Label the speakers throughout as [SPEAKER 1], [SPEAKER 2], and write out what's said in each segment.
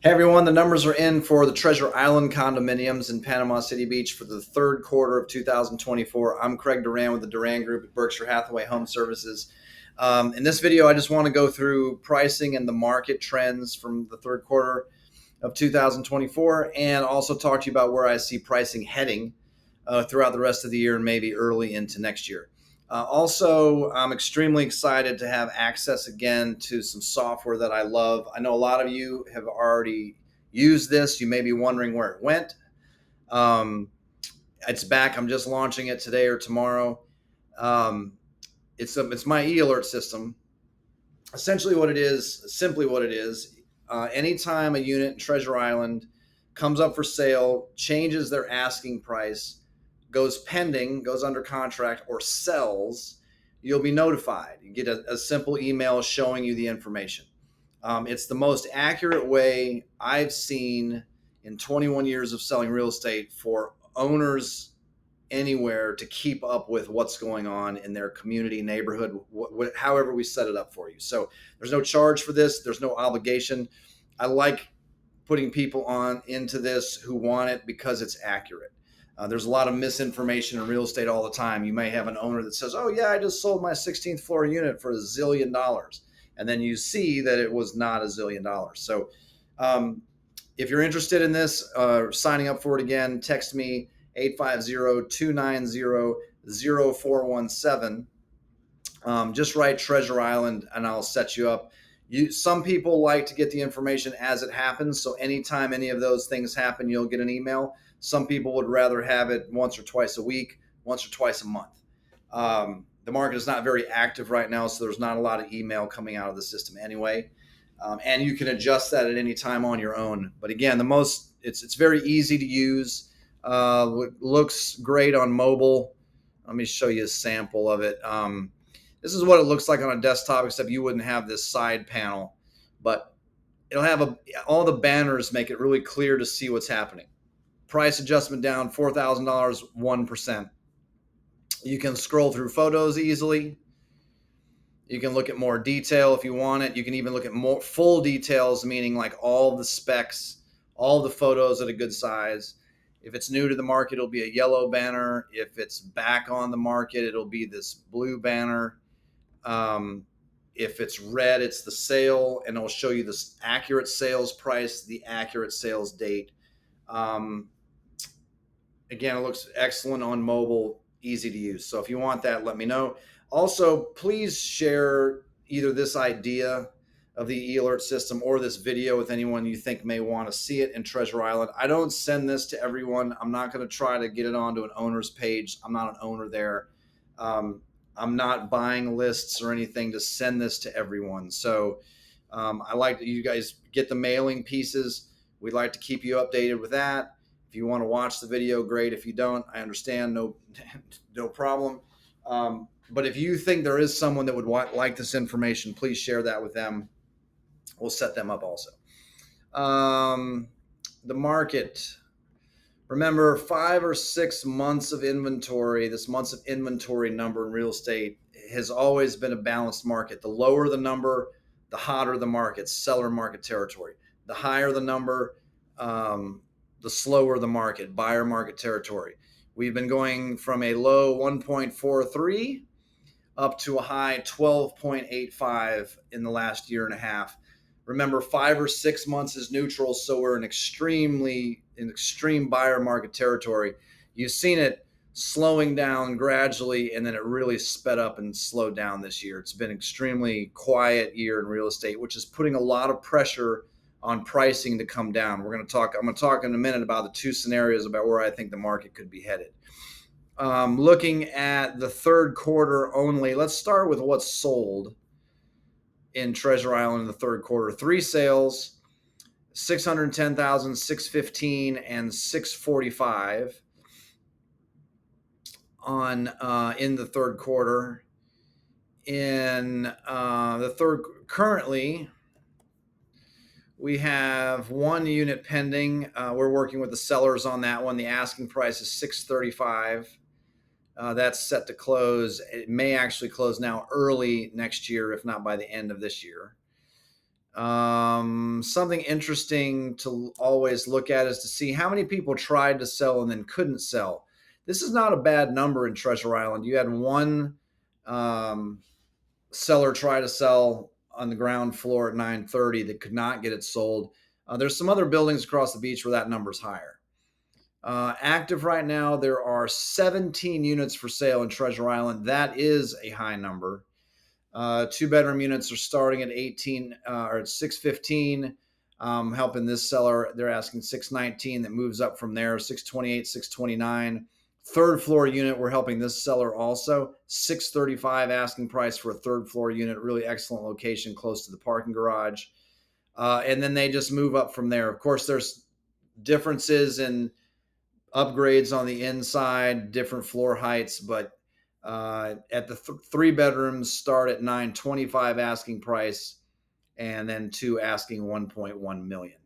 [SPEAKER 1] Hey everyone, the numbers are in for the Treasure Island condominiums in Panama City Beach for the third quarter of 2024. I'm Craig Duran with the Duran Group at Berkshire Hathaway HomeServices. In this video, I just want to go through pricing and the market trends from the third quarter of 2024 and also talk to you about where I see pricing heading throughout the rest of the year and maybe early into next year. Also, I'm extremely excited to have access again to some software that I love. I know a lot of you have already used this. You may be wondering where it went. It's back. I'm just launching it today or tomorrow. It's my e-alert system. Essentially what it is, simply what it is, anytime a unit in Treasure Island comes up for sale, changes their asking price, goes pending, goes under contract, or sells, you'll be notified. You get a simple email showing you the information. It's the most accurate way I've seen in 21 years of selling real estate for owners anywhere to keep up with what's going on in their community, neighborhood, however we set it up for you. So there's no charge for this. There's no obligation. I like putting people on into this who want it because it's accurate. There's a lot of misinformation in real estate all the time. You may have an owner that says, oh yeah, I just sold my 16th floor unit for $1 zillion. And then you see that it was not $1 zillion. So if you're interested in this, signing up for it again, text me 850-290-0417. Just write Treasure Island and I'll set you up. Some people like to get the information as it happens. So anytime any of those things happen, you'll get an email. Some people would rather have it once or twice a week, once or twice a month. The market is not very active right now, so there's not a lot of email coming out of the system anyway. And you can adjust that at any time on your own. But again, it's very easy to use. Looks great on mobile. Let me show you a sample of it. This is what it looks like on a desktop, except you wouldn't have this side panel, but it'll have all the banners make it really clear to see what's happening. Price adjustment down $4,000, 1%. You can scroll through photos easily. You can look at more detail if you want it. You can even look at more full details, meaning like all the specs, all the photos at a good size. If it's new to the market, it'll be a yellow banner. If it's back on the market, it'll be this blue banner. If it's red, it's the sale, and it'll show you the accurate sales price, the accurate sales date. Again, it looks excellent on mobile, easy to use. So if you want that, let me know. Also, please share either this idea of the e-alert system or this video with anyone you think may want to see it in Treasure Island. I don't send this to everyone. I'm not going to try to get it onto an owner's page. I'm not an owner there. I'm not buying lists or anything to send this to everyone. So I like that you guys get the mailing pieces. We'd like to keep you updated with that. If you want to watch the video, great. If you don't, I understand, no problem. But if you think there is someone that would like this information, please share that with them. We'll set them up also. The market. Remember, 5 or 6 months of inventory, this months of inventory number in real estate has always been a balanced market. The lower the number, the hotter the market, seller market territory. The higher the number, the slower the market, buyer market territory. We've been going from a low 1.43 up to a high 12.85 in the last year and a half. Remember, 5 or 6 months is neutral, so we're in extreme buyer market territory. You've seen it slowing down gradually, and then it really sped up and slowed down this year. It's been an extremely quiet year in real estate, which is putting a lot of pressure on pricing to come down. I'm going to talk in a minute about the two scenarios about where I think the market could be headed. Looking at the third quarter only, let's start with what's sold in Treasure Island in the third quarter. 3 sales, 610,000, 615, and 645 in the third quarter. In the third, currently, we have 1 unit pending. We're working with the sellers on that one. The asking price is $635. That's set to close. It may actually close now early next year, if not by the end of this year. Something interesting to always look at is to see how many people tried to sell and then couldn't sell. This is not a bad number in Treasure Island. You had one seller try to sell on the ground floor at 9:30 that could not get it sold. There's some other buildings across the beach where that number's higher. Active right now, there are 17 units for sale in Treasure Island. That is a high number. Two-bedroom units are starting at 18 or at 615. Helping this seller, they're asking 619. That moves up from there, 628, 629. Third floor unit, we're helping this seller also, 635 asking price for a third floor unit. Really excellent location, close to the parking garage. And then they just move up from there. Of course, there's differences in upgrades on the inside, different floor heights, but at the three bedrooms start at 925 asking price, and then two asking 1.1 million.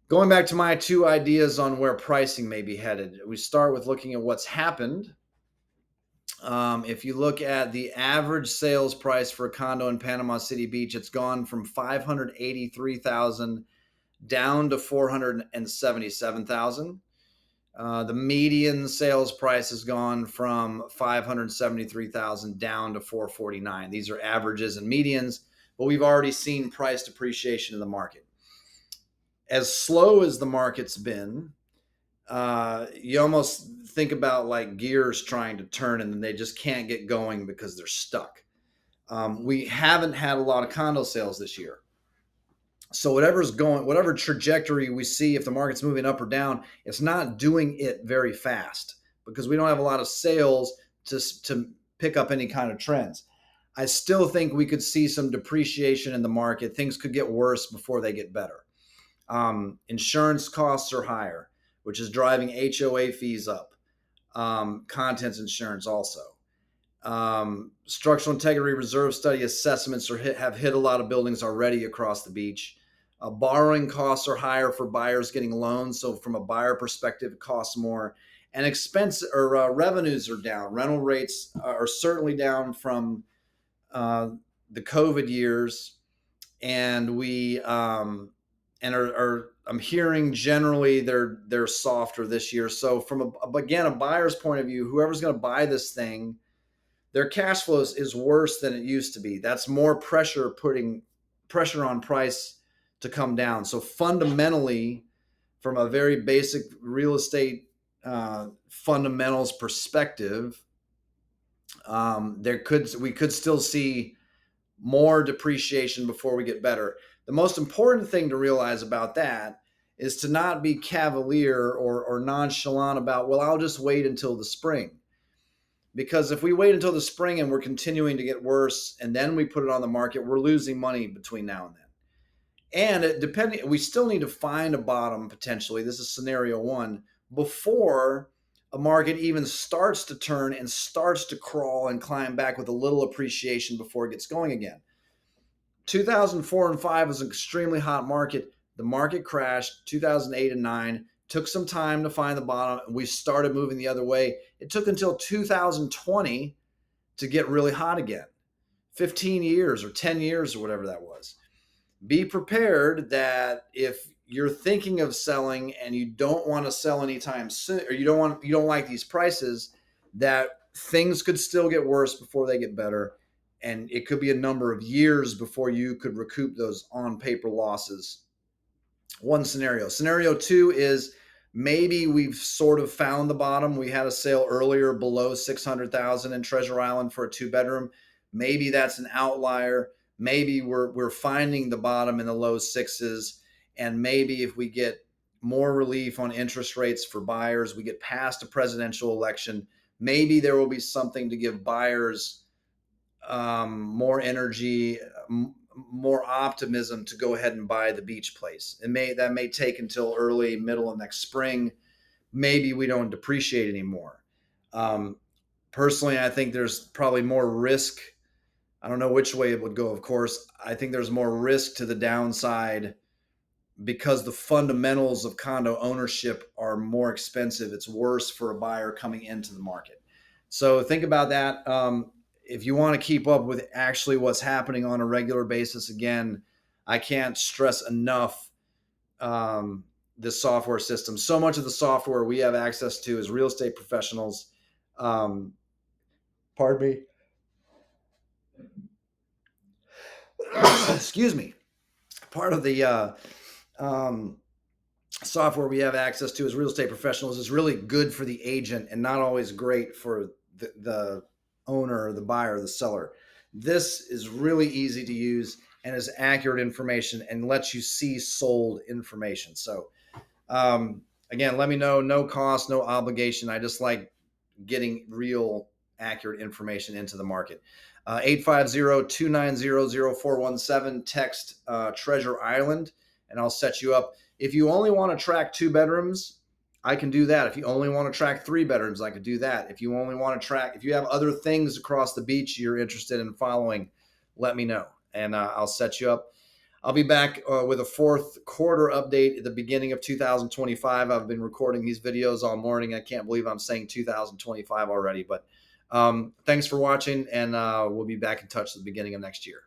[SPEAKER 1] Going back to my two ideas on where pricing may be headed, we start with looking at what's happened. If you look at the average sales price for a condo in Panama City Beach, it's gone from $583,000 down to $477,000. The median sales price has gone from $573,000 down to $449,000. These are averages and medians, but we've already seen price depreciation in the market. As slow as the market's been, you almost think about like gears trying to turn and then they just can't get going because they're stuck. We haven't had a lot of condo sales this year. So whatever trajectory we see, if the market's moving up or down, it's not doing it very fast because we don't have a lot of sales to pick up any kind of trends. I still think we could see some depreciation in the market. Things could get worse before they get better. Insurance costs are higher, which is driving HOA fees up. Contents insurance also. Structural integrity reserve study assessments have hit a lot of buildings already across the beach. Borrowing costs are higher for buyers getting loans. So from a buyer perspective, it costs more. And revenues are down. Rental rates are certainly down from the COVID years. And I'm hearing generally they're softer this year. So from a buyer's point of view, whoever's going to buy this thing, their cash flows is worse than it used to be. That's more putting pressure on price to come down. So fundamentally, from a very basic real estate fundamentals perspective, we could still see more depreciation before we get better. The most important thing to realize about that is to not be cavalier or nonchalant about, well, I'll just wait until the spring. Because if we wait until the spring and we're continuing to get worse and then we put it on the market, we're losing money between now and then. And we still need to find a bottom potentially. This is scenario one before a market even starts to turn and starts to crawl and climb back with a little appreciation before it gets going again. 2004 and 5 was an extremely hot market. The market crashed 2008 and 9. Took some time to find the bottom, and we started moving the other way. It took until 2020 to get really hot again. 15 years or 10 years or whatever that was. Be prepared that if you're thinking of selling and you don't want to sell anytime soon, or you don't like these prices, that things could still get worse before they get better. And it could be a number of years before you could recoup those on paper losses. One scenario. Scenario two is maybe we've sort of found the bottom. We had a sale earlier below $600,000 in Treasure Island for a two bedroom. Maybe that's an outlier. Maybe we're finding the bottom in the low sixes. And maybe if we get more relief on interest rates for buyers, we get past a presidential election, maybe there will be something to give buyers more energy, more optimism to go ahead and buy the beach place. That may take until early, middle of next spring. Maybe we don't depreciate anymore. Personally, I think there's probably more risk. I don't know which way it would go, of course. I think there's more risk to the downside because the fundamentals of condo ownership are more expensive. It's worse for a buyer coming into the market. So think about that. If you want to keep up with actually what's happening on a regular basis, again, I can't stress enough this software system. So much of the software we have access to as real estate professionals. Um, pardon me. Excuse me. Part of the um, software we have access to as real estate professionals is really good for the agent and not always great for the owner, the buyer, the seller. This is really easy to use and is accurate information and lets you see sold information. So again, let me know. No cost, no obligation. I just like getting real accurate information into the market. 850-290-0417. Text Treasure Island, and I'll set you up. If you only want to track 2 bedrooms, I can do that. If you only want to track 3 bedrooms, I could do that. If you only want to track, if you have other things across the beach you're interested in following, let me know, and I'll set you up. I'll be back with a 4th quarter update at the beginning of 2025. I've been recording these videos all morning. I can't believe I'm saying 2025 already, but thanks for watching, and we'll be back in touch at the beginning of next year.